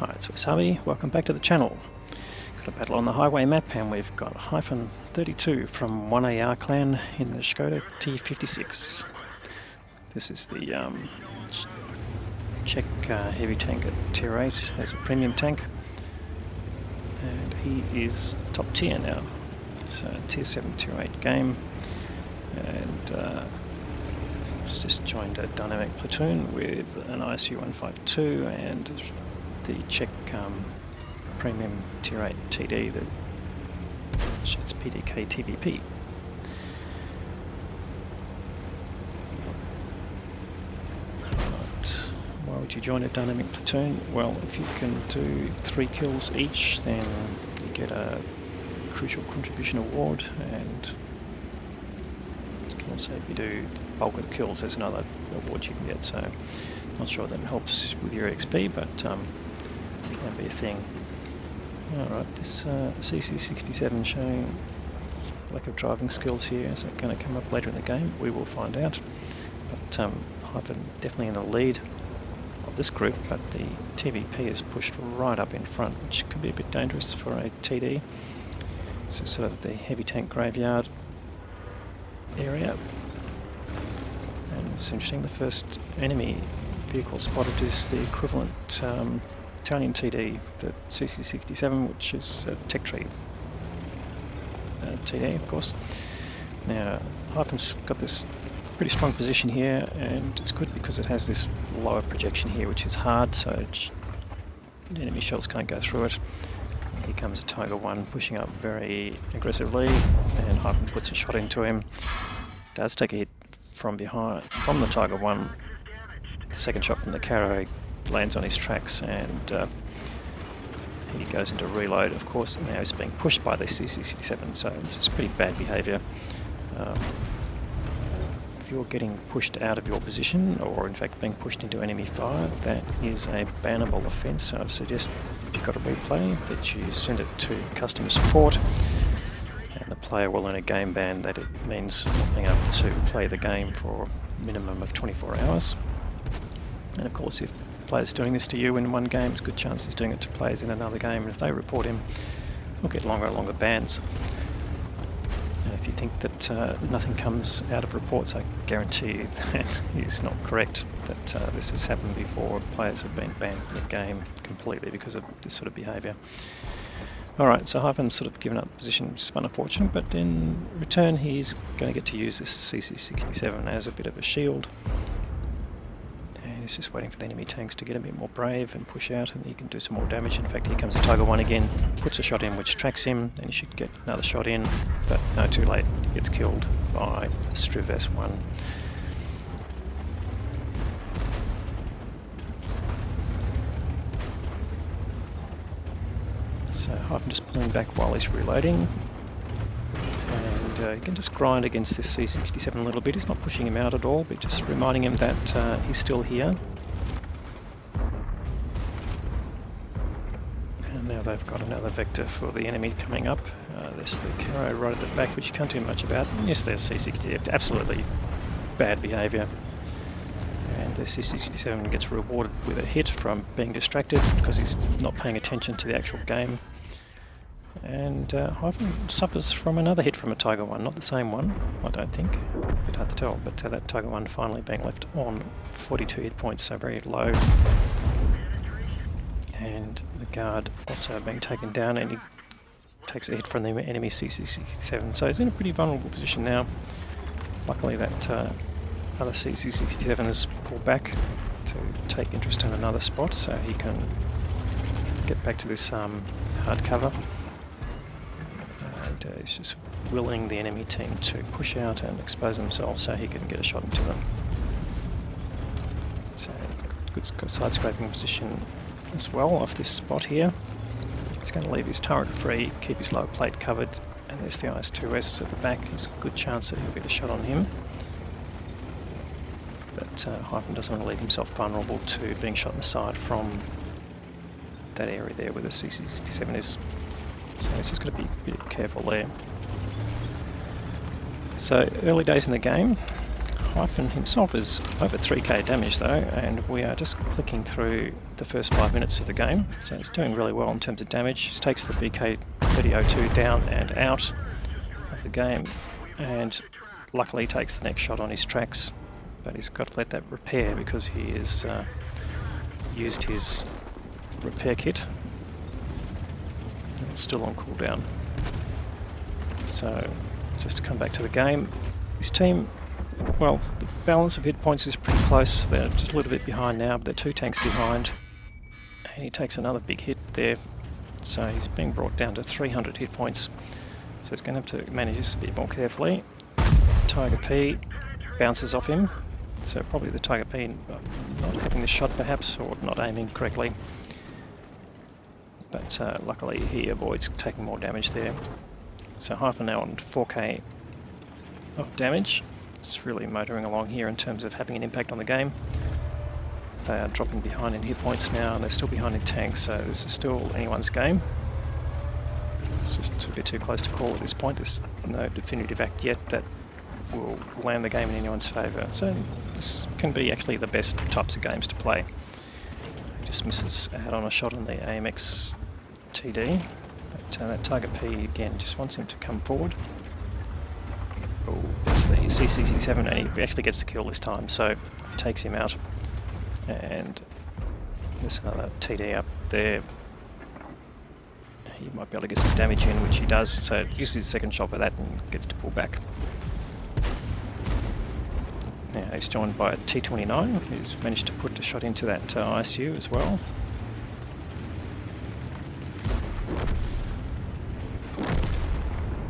Hi, it's Wasabi. Welcome back to the channel. Got a battle on the highway map, and we've got Hyphen32 from 1AR clan in the Škoda T56. This is the Czech heavy tank at tier 8 as a premium tank, and he is top tier now. It's a tier 7, tier 8 game, and just joined a dynamic platoon with an ISU 152 and the Czech premium tier 8 TD that shoots PDK TVP. Right. Why would you join a dynamic platoon? Well, if you can do 3 kills each, then you get a crucial contribution award, and you can also, if you do the bulk of the kills, there's another award you can get. So not sure that helps with your XP, but can be a thing. Alright, this CC67 showing lack of driving skills here. Is that going to come up later in the game? We will find out. But Hyphen definitely in the lead of this group, but the TVP is pushed right up in front, which could be a bit dangerous for a TD. So sort of the heavy tank graveyard area. And it's interesting, the first enemy vehicle spotted is the equivalent Italian TD, the CC67, which is a tech tree TD, of course. Now, Hyphen's got this pretty strong position here, and it's good because it has this lower projection here, which is hard, so enemy shells can't go through it. And here comes a Tiger 1 pushing up very aggressively, and Hyphen puts a shot into him. Does take a hit from behind, from the Tiger 1. The second shot from the Caro lands on his tracks, and he goes into reload. Of course, now he's being pushed by the CC67, so this is pretty bad behaviour. If you're getting pushed out of your position, or in fact being pushed into enemy fire, that is a bannable offence. So I suggest, if you've got a replay, that you send it to customer support, and the player will earn a game ban. That it means not being able to play the game for a minimum of 24 hours. And of course, if players doing this to you in one game, there's a good chance he's doing it to players in another game, and if they report him, he'll get longer and longer bans. And if you think that nothing comes out of reports, I guarantee you that is not correct. That this has happened before. Players have been banned from the game completely because of this sort of behaviour. Alright, so Hyphen's sort of given up position, which is unfortunate, but in return he's going to get to use this CC67 as a bit of a shield. He's just waiting for the enemy tanks to get a bit more brave and push out, and he can do some more damage. In fact, here comes the Tiger 1 again, puts a shot in which tracks him, and he should get another shot in, but no, too late. He gets killed by Striv S1. So Hyphen just pulling back while he's reloading. You can just grind against this C67 a little bit. He's not pushing him out at all, but just reminding him that he's still here. And now they've got another vector for the enemy coming up. There's the Caro right at the back, which you can't do much about. And yes, there's C68. Absolutely bad behaviour. And the C67 gets rewarded with a hit from being distracted because he's not paying attention to the actual game. And Hyphen suffers from another hit from a Tiger 1, not the same one, I don't think. A bit hard to tell, but that Tiger 1 finally being left on 42 hit points, so very low. And the guard also being taken down, and he takes a hit from the enemy CC67, so he's in a pretty vulnerable position now. Luckily that other CC67 has pulled back to take interest in another spot, so he can get back to this hard cover. He's just willing the enemy team to push out and expose themselves so he can get a shot into them. So good side scraping position as well off this spot here. He's going to leave his turret free, keep his lower plate covered, and there's the IS-2S at the back. There's a good chance that he'll get a shot on him. But Hyphen doesn't want to leave himself vulnerable to being shot in the side from that area there where the CC67 is. So he's just got to be a bit careful there. So early days in the game, Hyphen himself is over 3k damage though, and we are just clicking through the first 5 minutes of the game, so he's doing really well in terms of damage. He takes the BK3002 down and out of the game, and luckily takes the next shot on his tracks, but he's got to let that repair because he has used his repair kit. It's still on cooldown. So just to come back to the game, his team, well, the balance of hit points is pretty close. They're just a little bit behind now, but they're 2 tanks behind, and he takes another big hit there, so he's being brought down to 300 hit points, so he's going to have to manage this a bit more carefully. Tiger P bounces off him, so probably the Tiger P not having the shot perhaps, or not aiming correctly, but luckily he avoids taking more damage there. So Hyphen now on 4k of damage. It's really motoring along here in terms of having an impact on the game. They are dropping behind in hit points now, and they're still behind in tanks, so this is still anyone's game. It's just a bit too close to call at this point. There's no definitive act yet that will land the game in anyone's favour. So this can be actually the best types of games to play. He just misses out on a shot on the AMX TD. But that Tiger P again just wants him to come forward. Oh, it's the CC7, and he actually gets the kill this time, so takes him out. And there's another TD up there. He might be able to get some damage in, which he does, so uses his second shot for that and gets to pull back. Now he's joined by a T29, who's managed to put the shot into that ISU as well.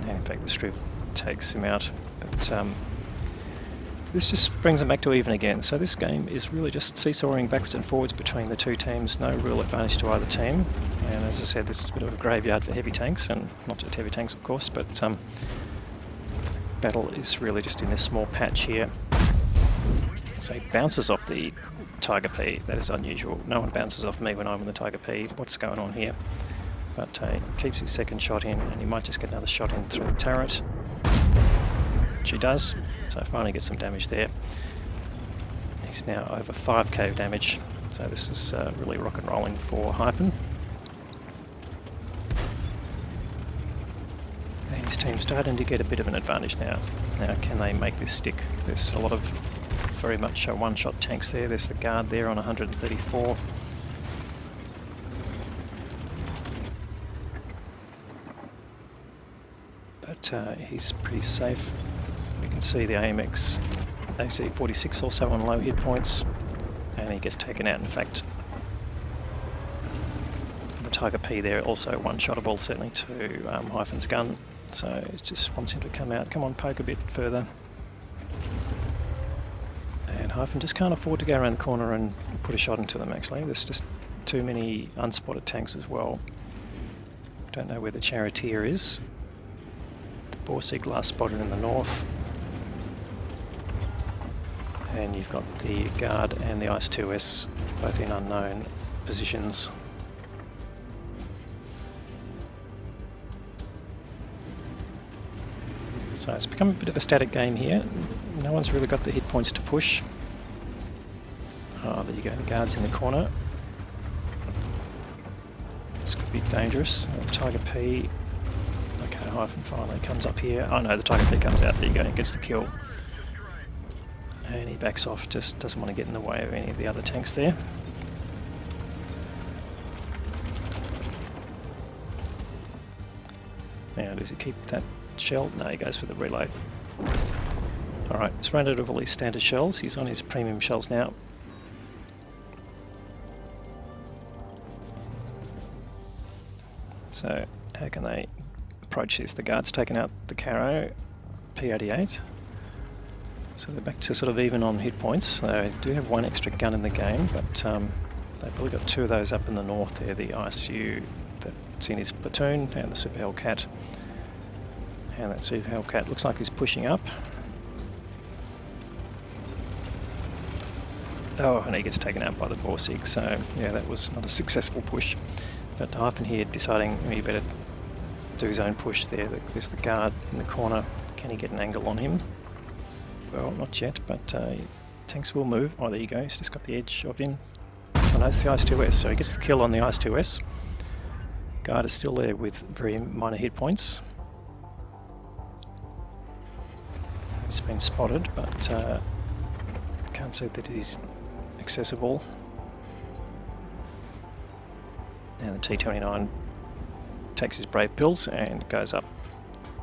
And in fact the strip takes him out. But this just brings them back to even again. So this game is really just seesawing backwards and forwards between the two teams. No real advantage to either team. And as I said, this is a bit of a graveyard for heavy tanks, and not just heavy tanks of course, but battle is really just in this small patch here. So he bounces off the Tiger P. That is unusual. No one bounces off me when I'm on the Tiger P. What's going on here? But he keeps his second shot in, and he might just get another shot in through the turret. Which he does, so finally gets some damage there. He's now over 5k damage, so this is really rock and rolling for Hyphen. And his team's starting to get a bit of an advantage now. Now can they make this stick? There's a lot of very much one-shot tanks there. There's the guard there on 134. But he's pretty safe. We can see the AMX AC-46 also on low hit points, and he gets taken out. In fact, the Tiger P there also one-shottable, certainly to Hyphen's gun, so it just wants him to come out. Come on, poke a bit further. And Hyphen just can't afford to go around the corner and put a shot into them actually. There's just too many unspotted tanks as well. Don't know where the Charioteer is. The Borsig last spotted in the north. And you've got the Guard and the IS-2S both in unknown positions. So it's become a bit of a static game here. No one's really got the hit points to push. Oh, there you go, the Guard's in the corner. This could be dangerous. Tiger P. Okay, Hyphen finally comes up here. Oh no, the Tiger P comes out. There you go, and gets the kill. And he backs off, just doesn't want to get in the way of any of the other tanks there. Now, does he keep that shell? No, he goes for the reload. Alright, he's run out of all his standard shells. He's on his premium shells now. So, how can they approach this? The Guard's taken out the Caro P88. So they're back to sort of even on hit points. They do have one extra gun in the game, but they've probably got two of those up in the north there, the ISU that's in his platoon, and the Super Hellcat. And that Super Hellcat looks like he's pushing up. Oh, and he gets taken out by the Borsig, so yeah, that was not a successful push. But Hyphen here deciding he better do his own push there. There's the Guard in the corner. Can he get an angle on him? well, not yet, but tanks will move. Oh, there you go, he's just got the edge of him. Oh no, it's the IS-2S, so he gets the kill on the IS-2S. Guard is still there with very minor hit points. It's been spotted, but can't say that it is accessible. And the T-29 takes his brave pills and goes up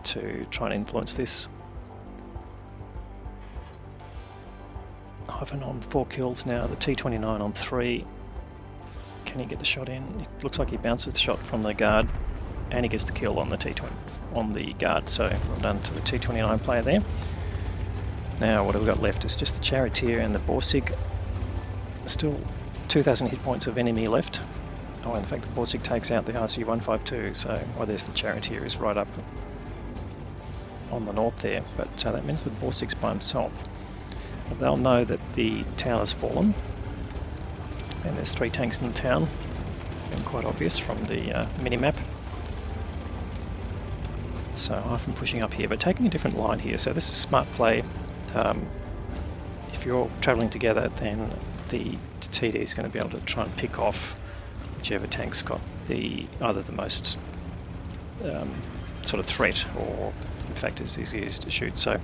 to try and influence this. Hyphen on 4 kills now, the T-29 on 3. Can he get the shot in? It looks like he bounces the shot from the guard and he gets the kill on the T-20 on the guard, so well done to the T-29 player there. Now what have we got left is just the Charioteer and the Borsig. Still 2,000 hit points of enemy left. Oh, in fact the Borsig takes out the RC-152, so well, there's the Charioteer is right up on the north there, but that means the Borsig's by himself. But they'll know that the town has fallen, and there's 3 tanks in the town, and quite obvious from the mini-map. So Hyphen pushing up here, but taking a different line here, so this is smart play. If you're travelling together, then the TD is going to be able to try and pick off whichever tank's got either the most sort of threat, or in fact is easiest to shoot. So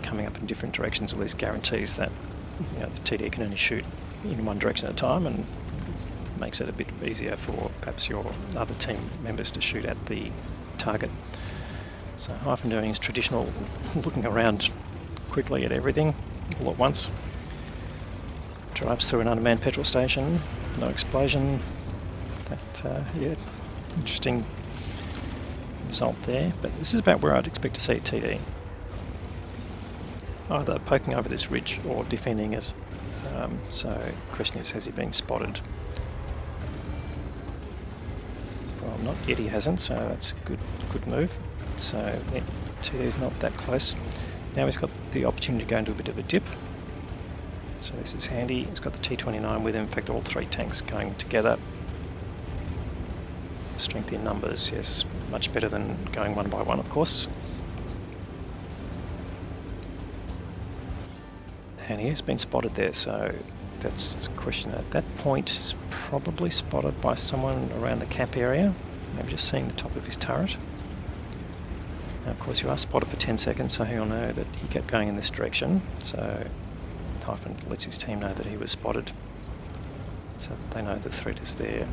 coming up in different directions at least guarantees that the TD can only shoot in one direction at a time, and makes it a bit easier for perhaps your other team members to shoot at the target. So Hyphen doing his traditional looking around quickly at everything all at once. Drives through an unmanned petrol station, no explosion. That, yeah, interesting result there, but this is about where I'd expect to see TD. Either poking over this ridge or defending it. So the question is, has he been spotted? Well, not yet, he hasn't, so that's a good move. So TD is not that close. Now he's got the opportunity to go into a bit of a dip. So this is handy. He's got the T-29 with him. In fact, all 3 tanks going together. Strength in numbers, yes, much better than going one by one, of course. And he has been spotted there, so that's the question. At that point, he's probably spotted by someone around the cap area, maybe just seeing the top of his turret. Now, of course, you are spotted for 10 seconds, so he'll know that he kept going in this direction. So Hyphen lets his team know that he was spotted, so they know the threat is there.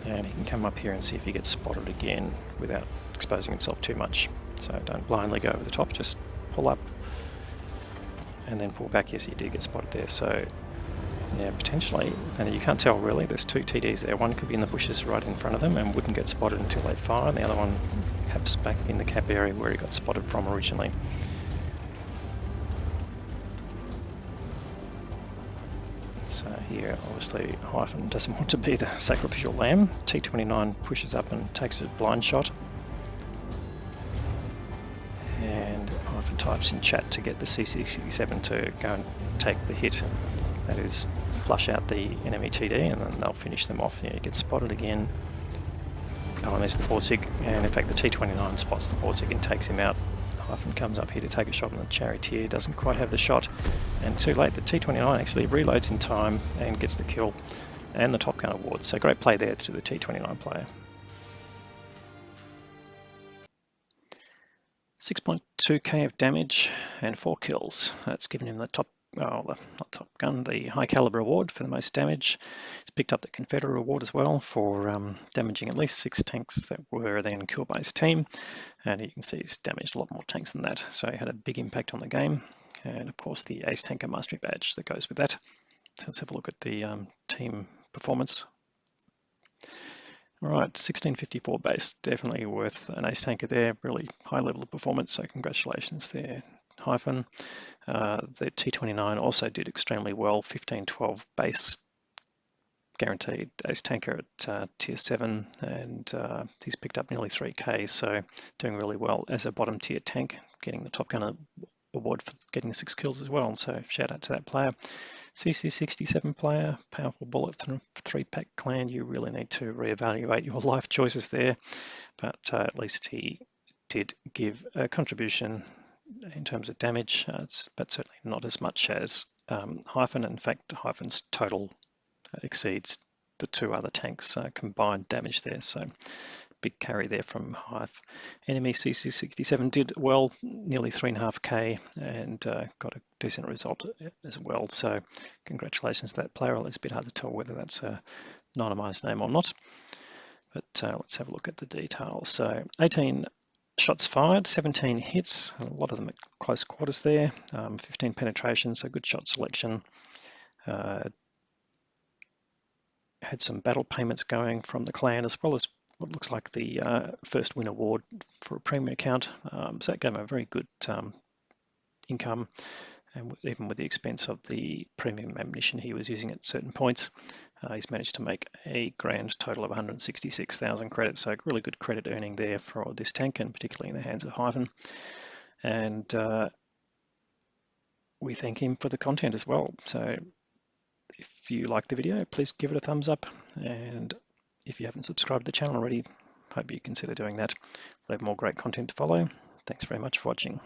And he can come up here and see if he gets spotted again without exposing himself too much. So don't blindly go over the top, just pull up and then pull back. Yes, he did get spotted there, so yeah, potentially, and you can't tell really, there's 2 TDs there. One could be in the bushes right in front of them and wouldn't get spotted until they fire, and the other one perhaps back in the cap area where he got spotted from originally. So here, obviously, Hyphen doesn't want to be the sacrificial lamb. T-29 pushes up and takes a blind shot. And Hyphen types in chat to get the C-67 to go and take the hit. That is, flush out the enemy TD, and then they'll finish them off. Yeah, he gets spotted again. Oh, and there's the Borsig, and in fact the T-29 spots the Borsig and takes him out. Hyphen comes up here to take a shot on the Charioteer, doesn't quite have the shot, and too late. The T-29 actually reloads in time and gets the kill and the Top Gun award. So great play there to the T-29 player. 6.2k of damage and 4 kills. That's given him the not Top Gun, the High Caliber award for the most damage. He's picked up the Confederate award as well for damaging at least 6 tanks that were then killed by his team. And you can see he's damaged a lot more tanks than that. So he had a big impact on the game. And of course the Ace Tanker Mastery Badge that goes with that. So let's have a look at the team performance. All right, 1654 base, definitely worth an Ace Tanker there. Really high level of performance, so congratulations there, Hyphen. The T-29 also did extremely well, 1512 base, guaranteed Ace Tanker at tier 7, and he's picked up nearly 3k, so doing really well as a bottom tier tank, getting the Top Gunner award for getting 6 kills as well, so shout out to that player. CC67 player, powerful bullet 3-pack clan. You really need to reevaluate your life choices there, but at least he did give a contribution in terms of damage, but certainly not as much as Hyphen. In fact, Hyphen's total exceeds the 2 other tanks combined damage there, so big carry there from Hyphen. Enemy CC67 did well, nearly 3.5k, and got a decent result as well, so congratulations to that player. It's a bit hard to tell whether that's a anonymized name or not, but let's have a look at the details. So 18 shots fired, 17 hits, a lot of them at close quarters there, 15 penetrations, so good shot selection. Had some battle payments going from the clan, as well as what looks like the first win award for a premium account. So that gave him a very good income, and even with the expense of the premium ammunition he was using at certain points, he's managed to make a grand total of 166,000 credits. So really good credit earning there for this tank, and particularly in the hands of Hyphen. And we thank him for the content as well. So if you like the video, please give it a thumbs up, and if you haven't subscribed to the channel already, hope you consider doing that. We'll have more great content to follow. Thanks very much for watching.